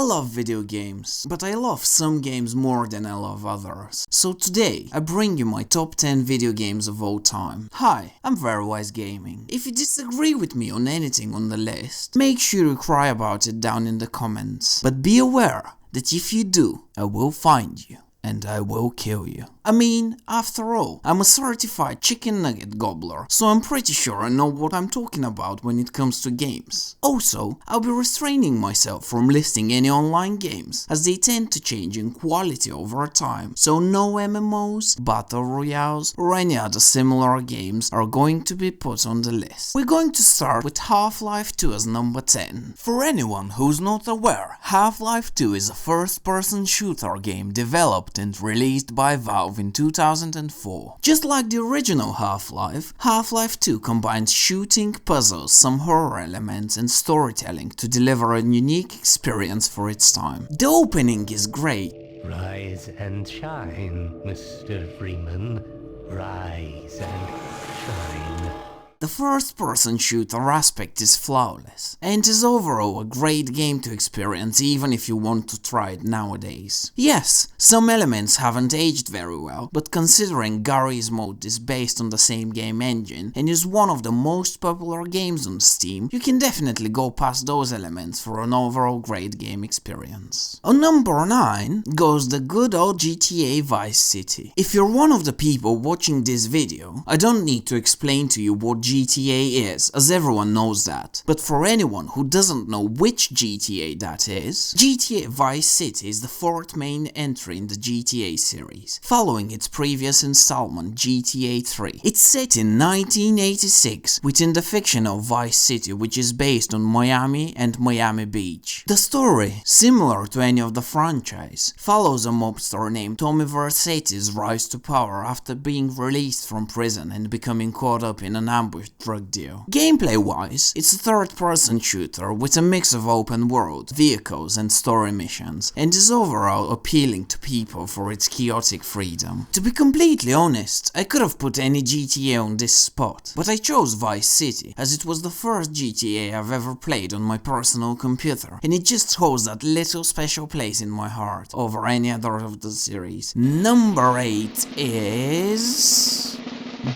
love video games, but I love some games more than I love others. So today, I bring you my top 10 video games of all time. Hi, I'm VeryWiseGaming. If you disagree with me on anything on the list, make sure you cry about it down in the comments. But be aware that if you do, I will find you. And I will kill you. I mean, after all, I'm a certified chicken nugget gobbler, so I'm pretty sure I know what I'm talking about when it comes to games. Also, I'll be restraining myself from listing any online games, as they tend to change in quality over time, so no MMOs, Battle Royales, or any other similar games are going to be put on the list. We're going to start with Half-Life 2 as number 10. For anyone who's not aware, Half-Life 2 is a first-person shooter game developed and released by Valve in 2004. Just like the original Half-Life, Half-Life 2 combines shooting, puzzles, some horror elements and storytelling to deliver a unique experience for its time. The opening is great. Rise and shine, Mr. Freeman. Rise and shine. The first-person shooter aspect is flawless, and is overall a great game to experience even if you want to try it nowadays. Yes, some elements haven't aged very well, but considering Garry's Mod is based on the same game engine and is one of the most popular games on Steam, you can definitely go past those elements for an overall great game experience. On number 9 goes the good old GTA Vice City. If you're one of the people watching this video, I don't need to explain to you what GTA is, as everyone knows that. But for anyone who doesn't know which GTA that is, GTA Vice City is the fourth main entry in the GTA series, following its previous installment GTA 3. It's set in 1986 within the fictional Vice City, which is based on Miami and Miami Beach. The story, similar to any of the franchise, follows a mobster named Tommy Vercetti's rise to power after being released from prison and becoming caught up in an ambush drug deal. Gameplay-wise, it's a third-person shooter with a mix of open world, vehicles and story missions, and is overall appealing to people for its chaotic freedom. To be completely honest, I could have put any GTA on this spot, but I chose Vice City as it was the first GTA I've ever played on my personal computer, and it just holds that little special place in my heart over any other of the series. Number 8 is...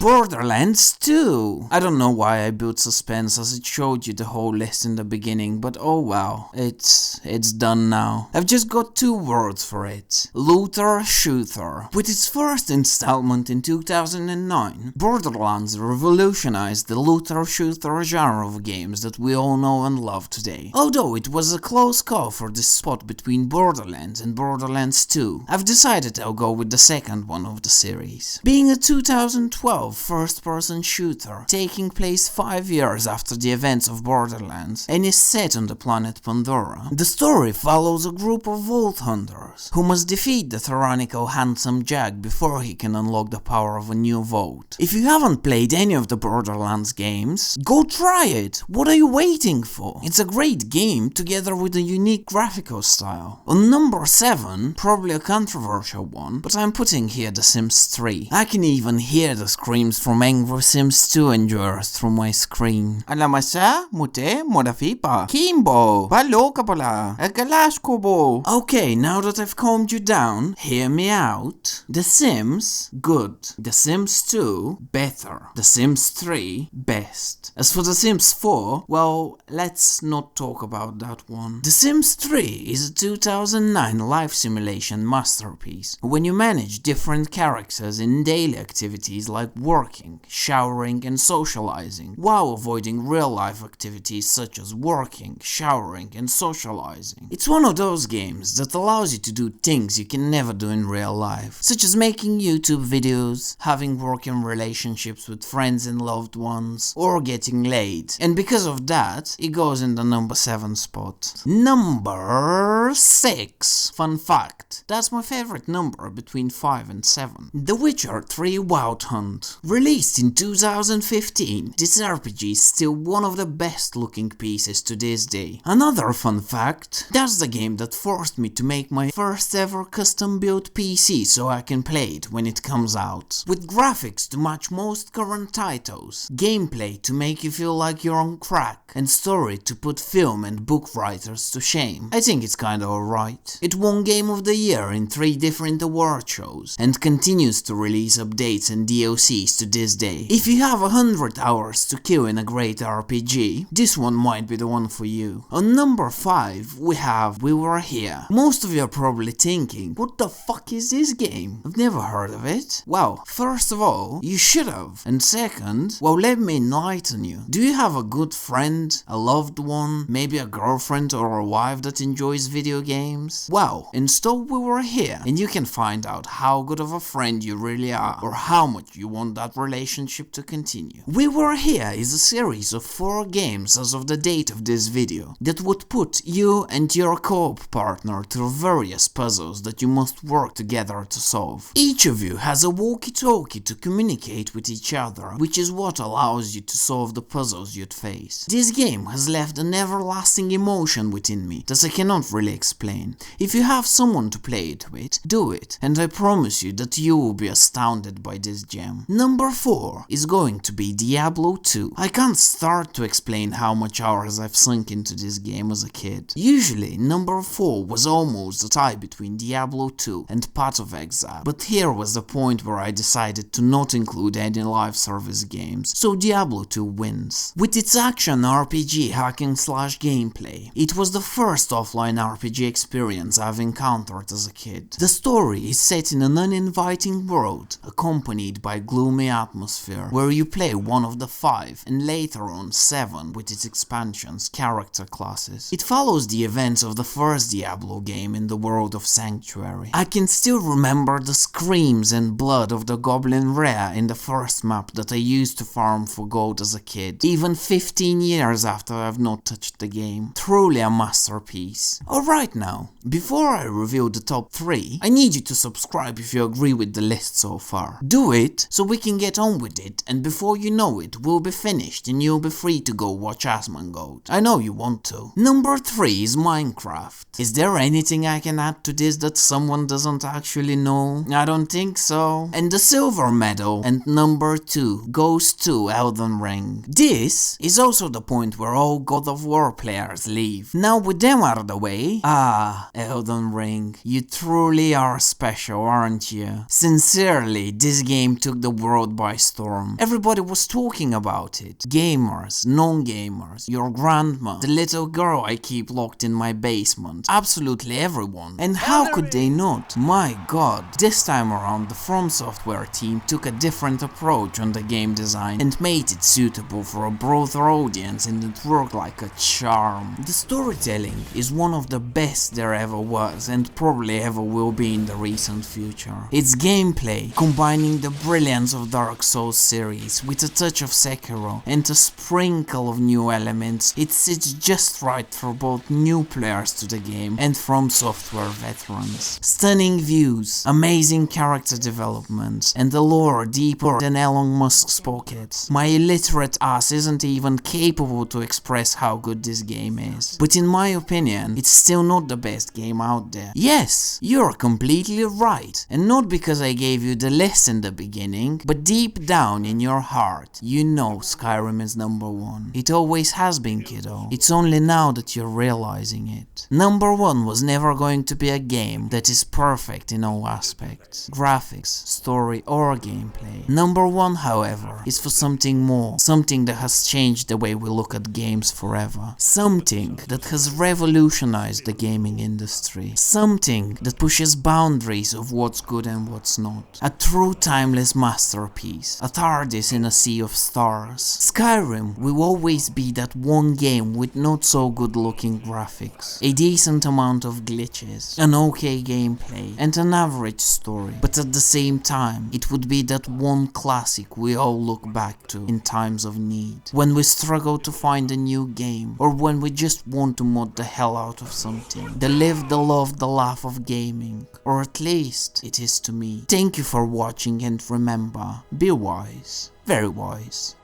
Borderlands 2! I don't know why I built suspense as it showed you the whole list in the beginning, but oh well, it's done now. I've just got two words for it. Looter Shooter. With its first installment in 2009, Borderlands revolutionized the looter shooter genre of games that we all know and love today. Although it was a close call for this spot between Borderlands and Borderlands 2, I've decided I'll go with the second one of the series. Being a 2012 first-person shooter, taking place 5 years after the events of Borderlands, and is set on the planet Pandora. The story follows a group of Vault Hunters, who must defeat the tyrannical Handsome Jack before he can unlock the power of a new vault. If you haven't played any of the Borderlands games, go try it! What are you waiting for? It's a great game, together with a unique graphical style. On number 7, probably a controversial one, but I'm putting here The Sims 3. I can even hear the screams from angry Sims 2 enjoyers through my screen. Alam mo siya? Mute, modafipa. Kimbo, baloka pala. Agalash kobo. Okay, now that I've calmed you down, hear me out. The Sims, good. The Sims 2, better. The Sims 3, best. As for The Sims 4, well, let's not talk about that one. The Sims 3 is a 2009 life simulation masterpiece, when you manage different characters in daily activities like working, showering and socializing, while avoiding real-life activities such as working, showering and socializing. It's one of those games that allows you to do things you can never do in real life, such as making YouTube videos, having working relationships with friends and loved ones, or getting laid. And because of that, it goes in the number 7 spot. Number 6. Fun fact, that's my favorite number between 5 and 7. The Witcher 3 Wild Hunt. world. Released in 2015, this RPG is still one of the best looking pieces to this day. Another fun fact, that's the game that forced me to make my first ever custom built PC so I can play it when it comes out. With graphics to match most current titles, gameplay to make you feel like you're on crack, and story to put film and book writers to shame. I think it's kinda alright. It won Game of the Year in 3 different award shows, and continues to release updates and DLCs to this day. If you have 100 hours to kill in a great RPG, this one might be the one for you. On number 5, we have We Were Here. Most of you are probably thinking, what the fuck is this game? I've never heard of it. Well, first of all, you should have. And second, well, let me enlighten you. Do you have a good friend, a loved one, maybe a girlfriend or a wife that enjoys video games? Well, install We Were Here and you can find out how good of a friend you really are, or how much you want that relationship to continue. We Were Here is a series of 4 games as of the date of this video that would put you and your co-op partner through various puzzles that you must work together to solve. Each of you has a walkie-talkie to communicate with each other, which is what allows you to solve the puzzles you'd face. This game has left an everlasting emotion within me that I cannot really explain. If you have someone to play it with, do it, and I promise you that you will be astounded by this gem. Number 4 is going to be Diablo 2. I can't start to explain how much hours I've sunk into this game as a kid. Usually, number 4 was almost a tie between Diablo 2 and Path of Exile, but here was the point where I decided to not include any live service games, so Diablo 2 wins. With its action RPG hacking slash gameplay, it was the first offline RPG experience I've encountered as a kid. The story is set in an uninviting world, accompanied by gloomy atmosphere, where you play one of the 5, and later on 7 with its expansions, character classes. It follows the events of the first Diablo game in the world of Sanctuary. I can still remember the screams and blood of the Goblin Rhea in the first map that I used to farm for gold as a kid, even 15 years after I've not touched the game. Truly a masterpiece. Alright now, before I reveal the top 3, I need you to subscribe if you agree with the list so far. Do it so we can get on with it, and before you know it, we'll be finished and you'll be free to go watch Asmongold. I know you want to. Number 3 is Minecraft. Is there anything I can add to this that someone doesn't actually know? I don't think so. And the silver medal and number 2 goes to Elden Ring. This is also the point where all God of War players leave. Now with them out of the way, Elden Ring, you truly are special, aren't you? Sincerely, this game took the world by storm. Everybody was talking about it. Gamers, non-gamers, your grandma, the little girl I keep locked in my basement, absolutely everyone. And how could they not? My god, this time around the From Software team took a different approach on the game design and made it suitable for a broader audience, and it worked like a charm. The storytelling is one of the best there ever was and probably ever will be in the recent future. Its gameplay, combining the brilliance of Dark Souls series with a touch of Sekiro and a sprinkle of new elements, it sits just right for both new players to the game and From Software veterans. Stunning views, amazing character development, and a lore deeper than Elon Musk's pockets. My illiterate ass isn't even capable to express how good this game is, but in my opinion, it's still not the best game out there. Yes, you're completely right, and not because I gave you the list in the beginning, but deep down in your heart, you know Skyrim is number 1. It always has been, kiddo. It's only now that you're realizing it. Number 1 was never going to be a game that is perfect in all aspects, graphics, story or gameplay. Number 1, however, is for something more, something that has changed the way we look at games forever, something that has revolutionized the gaming industry, something that pushes boundaries of what's good and what's not, a true timeless masterpiece, a TARDIS in a sea of stars. Skyrim will always be that one game with not so good looking graphics, a decent amount of glitches, an okay gameplay, and an average story, but at the same time, it would be that one classic we all look back to in times of need, when we struggle to find a new game, or when we just want to mod the hell out of something. The live, the love, the laugh of gaming, or at least it is to me. Thank you for watching, and remember, remember, be wise, very wise.